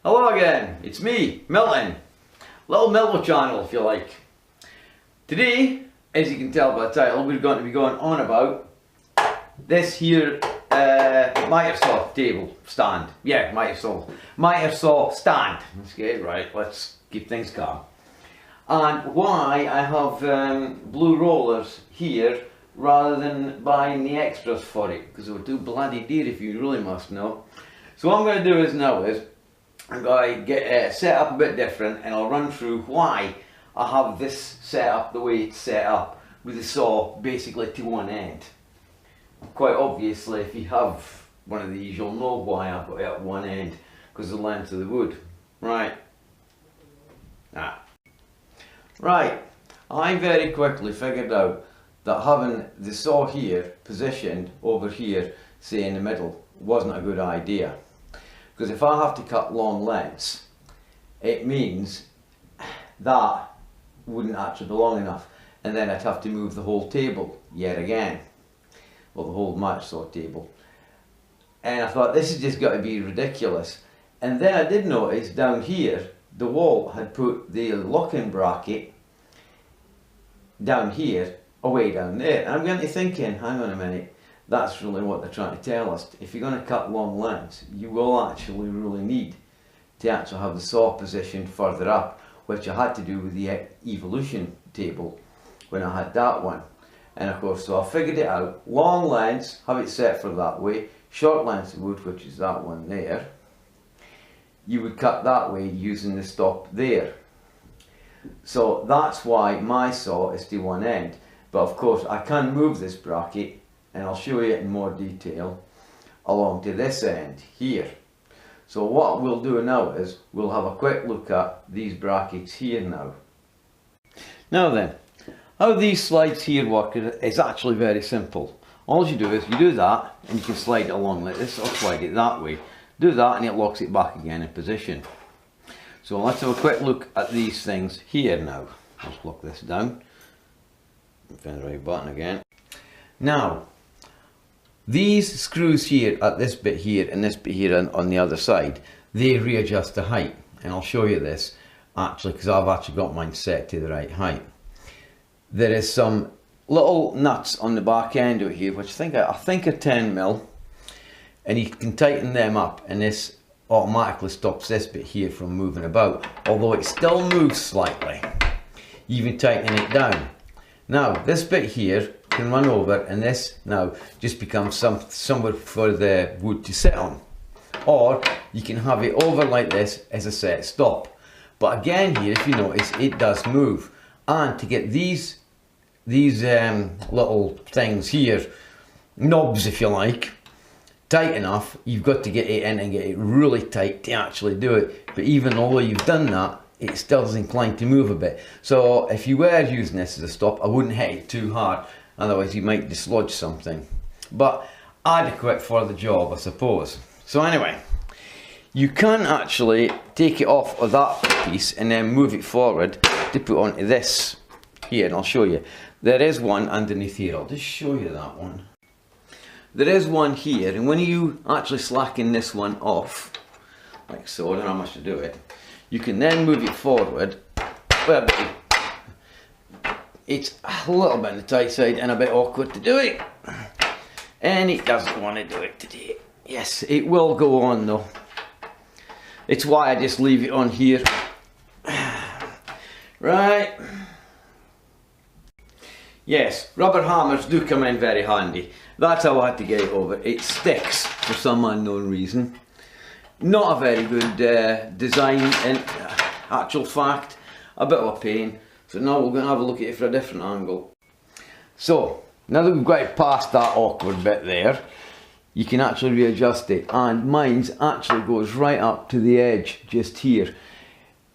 Hello again, it's me, Milton. Little Milton channel if you like. Today, as you can tell by the title, we're going to be going on about this here miter saw table stand. Yeah, miter saw stand. Let's get it right, let's keep things calm. And why I have blue rollers here rather than buying the extras for it, because they were too bloody dear if you really must know. So what I'm going to do is I'm going to get set up a bit different, and I'll run through why I have this set up the way it's set up, with the saw basically to one end. Quite obviously, if you have one of these, you'll know why I've got it at one end, because of the length of the wood. Right. Right, I very quickly figured out that having the saw here positioned over here, say in the middle, wasn't a good idea. Because if I have to cut long lengths, it means that wouldn't actually be long enough, and then I'd have to move the whole table yet again, well, the whole miter saw table. And I thought, this has just got to be ridiculous. And then I did notice down here, Dewalt had put the locking bracket down here, away down there. And I'm going to thinking, hang on a minute, that's really what they're trying to tell us. If you're going to cut long lengths, you will actually really need to actually have the saw positioned further up, which I had to do with the evolution table when I had that one. And of course, so I figured it out. Long lengths, have it set for that way. Short lengths of wood, which is that one there, you would cut that way using the stop there. So that's why my saw is to one end. But of course I can move this bracket, and I'll show you it in more detail, along to this end here. So what we'll do now is we'll have a quick look at these brackets here now. Now then, how these slides here work is actually very simple. All you do is you do that, and you can slide it along like this, or slide it that way. Do that and it locks it back again in position. So let's have a quick look at these things here now. Let's lock this down. Find the right button again. Now, these screws here at this bit here and this bit here on the other side, they readjust the height. And I'll show you this actually, because I've actually got mine set to the right height. There is some little nuts on the back end of it here, which I think are 10mm. And you can tighten them up, and this automatically stops this bit here from moving about, although it still moves slightly, even tightening it down. Now this bit here can run over, and this now just becomes somewhere for the wood to sit on, or you can have it over like this as a set stop. But again here, if you notice, it does move, and to get these little things here, knobs if you like, tight enough, you've got to get it in and get it really tight to actually do it. But even although you've done that, it still is inclined to move a bit. So if you were using this as a stop, I wouldn't hit it too hard, otherwise you might dislodge something. But adequate for the job, I suppose. So anyway, you can actually take it off of that piece and then move it forward to put onto this here, and I'll show you. There is one underneath here, I'll just show you that one. There is one here, and when you actually slacken this one off, like so, I don't know how much to do it, you can then move it forward. Well, it's a little bit on the tight side and a bit awkward to do it, and it doesn't want to do it today. Yes, it will go on though. It's why I just leave it on here. Right. Yes, rubber hammers do come in very handy. That's how I had to get it over. It sticks for some unknown reason. Not a very good design in actual fact. A bit of a pain. So now we're going to have a look at it from a different angle. So, now that we've got it past that awkward bit there, you can actually readjust it. And mine's actually goes right up to the edge just here.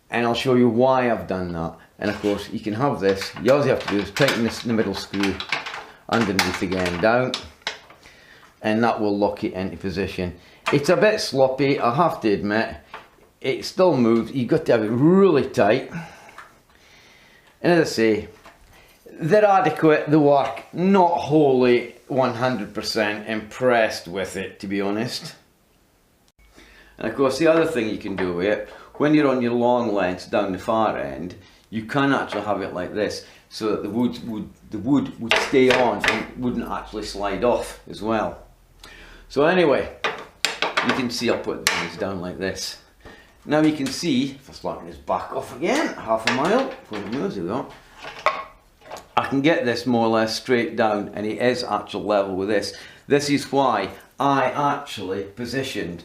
And I'll show you why I've done that. And of course, you can have this. All you have to do is tighten this in the middle screw underneath again down, and that will lock it into position. It's a bit sloppy, I have to admit. It still moves. You've got to have it really tight. And as I say, they're adequate, the work. Not wholly 100% impressed with it, to be honest. And of course the other thing you can do with it, when you're on your long lengths down the far end, you can actually have it like this, so that the wood would stay on and wouldn't actually slide off as well. So anyway, you can see I'll put these down like this. Now you can see, if I slacken this back off again, half a mile, there we go. I can get this more or less straight down, and it is actual level with this. This is why I actually positioned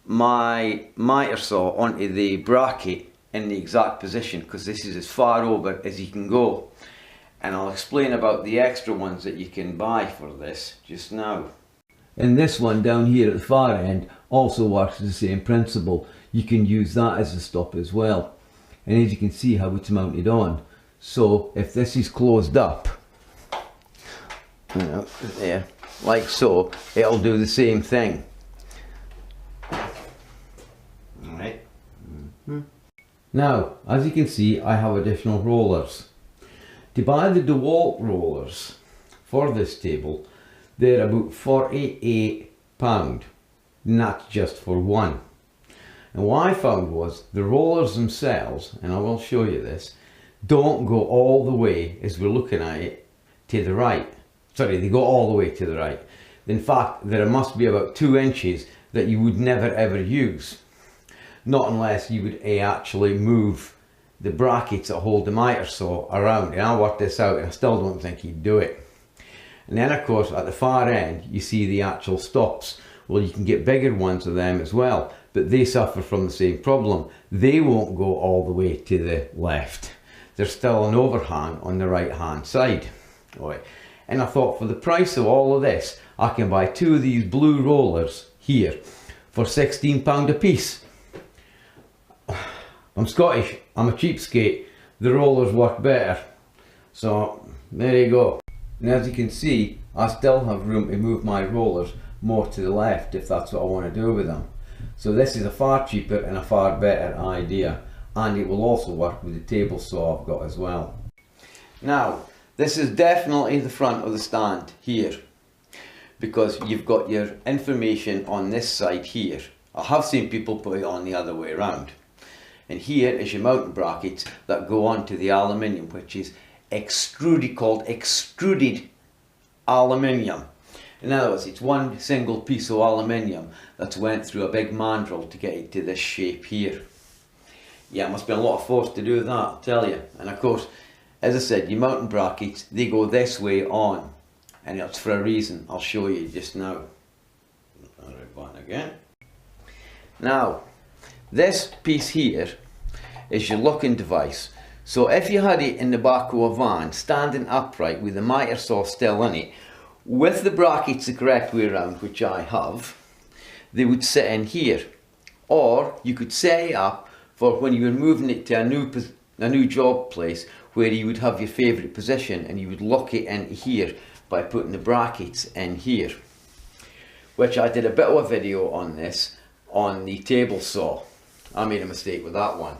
my miter saw onto the bracket in the exact position, because this is as far over as you can go. And I'll explain about the extra ones that you can buy for this just now. And this one down here at the far end also works the same principle. You can use that as a stop as well. And as you can see how it's mounted on. So if this is closed up, you know, there, like so, it'll do the same thing. Alright. Now, as you can see, I have additional rollers. To buy the Dewalt rollers for this table, they're about £48, and that's just for one. And what I found was the rollers themselves, and I will show you this, don't go all the way, as we're looking at it, to the right. Sorry, they go all the way to the right. In fact, there must be about 2 inches that you would never ever use. Not unless you would actually move the brackets that hold the miter saw around. And I worked this out and I still don't think you'd do it. And then of course at the far end you see the actual stops. Well, you can get bigger ones of them as well, but they suffer from the same problem. They won't go all the way to the left. There's still an overhang on the right hand side. Right. And I thought, for the price of all of this, I can buy 2 of these blue rollers here for £16 a piece. I'm Scottish, I'm a cheapskate, the rollers work better. So there you go. And as you can see, I still have room to move my rollers more to the left if that's what I want to do with them. So this is a far cheaper and a far better idea, and it will also work with the table saw I've got as well. Now, this is definitely the front of the stand here, because you've got your information on this side here. I have seen people put it on the other way around. And here is your mounting brackets that go onto the aluminium, which is extruded, called extruded aluminium. In other words, it's one single piece of aluminium that's went through a big mandrel to get it to this shape here. Yeah, it must be a lot of force to do that, I'll tell you. And of course, as I said, your mounting brackets, they go this way on, and it's for a reason. I'll show you just now. Right button again. Now, this piece here is your locking device. So if you had it in the back of a van, standing upright with the miter saw still in it, with the brackets the correct way around, which I have, they would sit in here. Or you could set it up for when you were moving it to a new job place, where you would have your favourite position and you would lock it into here by putting the brackets in here. Which I did a bit of a video on this on the table saw. I made a mistake with that one,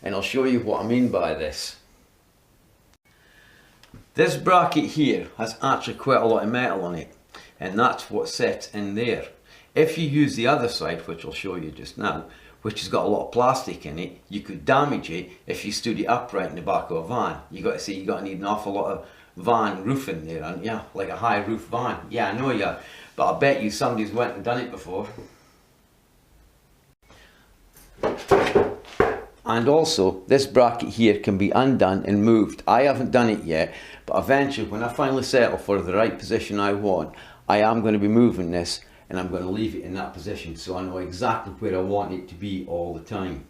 and I'll show you what I mean by this. This bracket here has actually quite a lot of metal on it, and that's what sits in there. If you use the other side, which I'll show you just now, which has got a lot of plastic in it, you could damage it if you stood it upright in the back of a van. You got to see, you got to need an awful lot of van roofing there, and yeah, like a high roof van. Yeah, I know you are, but I bet you somebody's went and done it before. And also, this bracket here can be undone and moved. I haven't done it yet, but eventually when I finally settle for the right position I want, I am going to be moving this, and I'm going to leave it in that position so I know exactly where I want it to be all the time.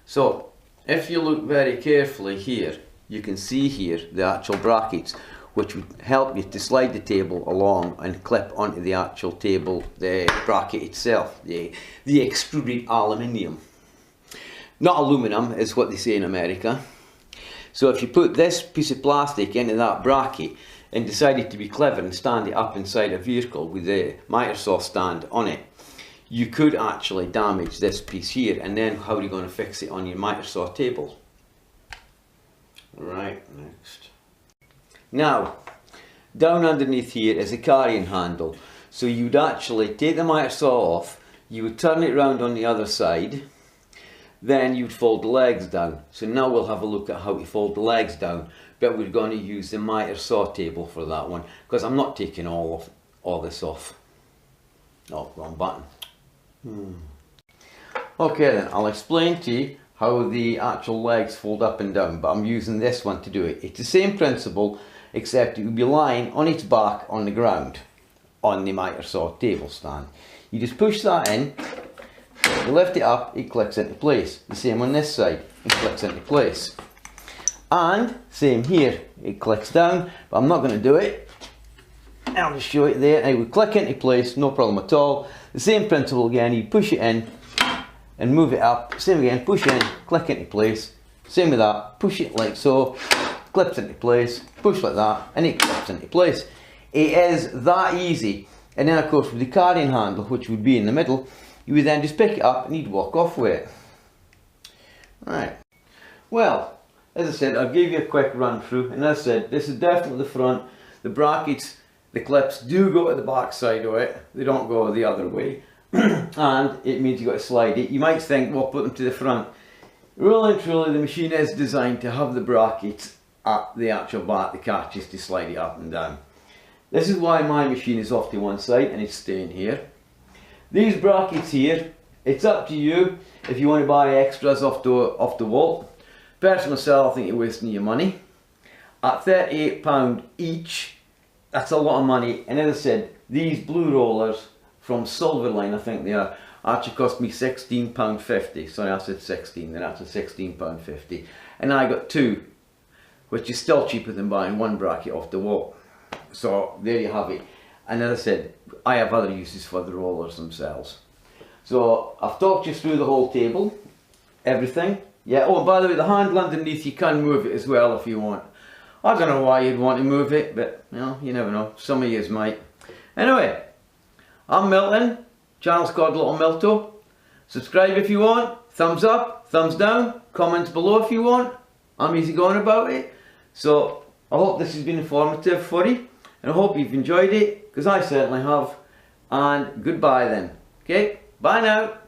So if you look very carefully here, you can see here the actual brackets, which would help you to slide the table along and clip onto the actual table, the bracket itself, the extruded aluminium. Not aluminum is what they say in America. So if you put this piece of plastic into that bracket and decided to be clever and stand it up inside a vehicle with the miter saw stand on it, you could actually damage this piece here, and then how are you going to fix it on your miter saw table? Right, next. Now, down underneath here is a carrying handle. So you'd actually take the miter saw off, you would turn it round on the other side, then you'd fold the legs down. So now we'll have a look at how to fold the legs down, but we're going to use the miter saw table for that one, because I'm not taking all this off. Oh, wrong button. Okay then, I'll explain to you how the actual legs fold up and down, but I'm using this one to do it. It's the same principle, except it would be lying on its back on the ground on the miter saw table stand. You just push that in, you lift it up, it clicks into place. The same on this side, it clicks into place. And same here, it clicks down, but I'm not going to do it. I'll just show it there, and it would click into place, no problem at all. The same principle again, you push it in and move it up. Same again, push in, click into place. Same with that, push it like so, clips into place, push like that, and it clips into place. It is that easy. And then of course with the carrying handle, which would be in the middle, you would then just pick it up and you'd walk off with it. Right. Well, as I said, I'll give you a quick run through, and as I said, this is definitely the front. The brackets, the clips do go to the back side of it, they don't go the other way. And it means you've got to slide it. You might think, well, put them to the front. Really and truly, the machine is designed to have the brackets at the actual back, the catches, to slide it up and down. This is why my machine is off to one side and it's staying here. These brackets here, it's up to you if you want to buy extras off Dewalt. Personally, myself, I think you're wasting your money. At £38 each, that's a lot of money. And as I said, these blue rollers from Silverline, I think they are, actually cost me £16.50. Sorry, I said 16, they're actually £16.50. And I got two, which is still cheaper than buying one bracket off Dewalt. So there you have it. And as I said, I have other uses for the rollers themselves. So I've talked you through the whole table, everything. Yeah, oh, and by the way, the handle underneath, you can move it as well if you want. I don't know why you'd want to move it, but you know, you never know. Some of yous might. Anyway, I'm Milton, channel's called Little Milto. Subscribe if you want, thumbs up, thumbs down, comments below if you want. I'm easy going about it. So I hope this has been informative for you, and I hope you've enjoyed it, because I certainly have. And goodbye then. Okay, bye now.